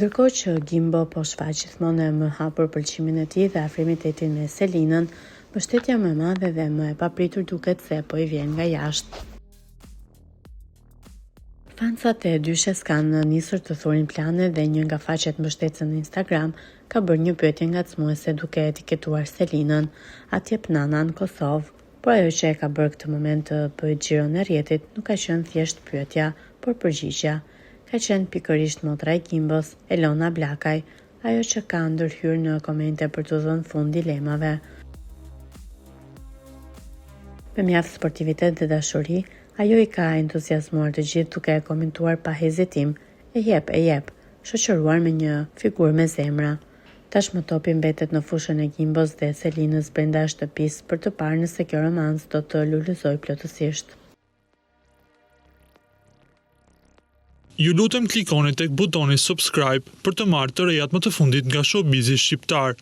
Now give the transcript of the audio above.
Ndërkohë që Gimbo po shfaq gjithmonë më hapur pëlqimin e tij dhe afrimitetin me Selinën, mbështetja më e madhe dhe më e papritur duket se po i vjen nga jashtë. Fansat e dyshes kanë nisur të thurin plane dhe një nga faqet mbështetëse në Instagram ka bërë një pyetje ngacmuese duke etiketuar Selinën, atjep Nana në Kosovë, por ajo që e ka bërë këtë moment të bëjë xhiron e rrjetit nuk ka qenë thjesht pyetja, por përgjigjja. Ka qenë pikërisht motra e Gimbos, Elona Blakaj, ajo që ka ndërhyrë në komente për të dhënë fund dilemave. Me mjaft sportivitet dhe dashuri, ajo i ka entuziazmuar të gjithë duke e komentuar pa hezitim, e jep, shoqëruar me një figurë me zemra. Tashmë topi mbetet në fushën e Gimbos dhe Selinës brenda shtëpisë për të parë nëse kjo romancë do të lulëzojë plotësisht. Ju lutem klikoni tek butoni subscribe për të marrë të rejat më të fundit nga showbizi shqiptar.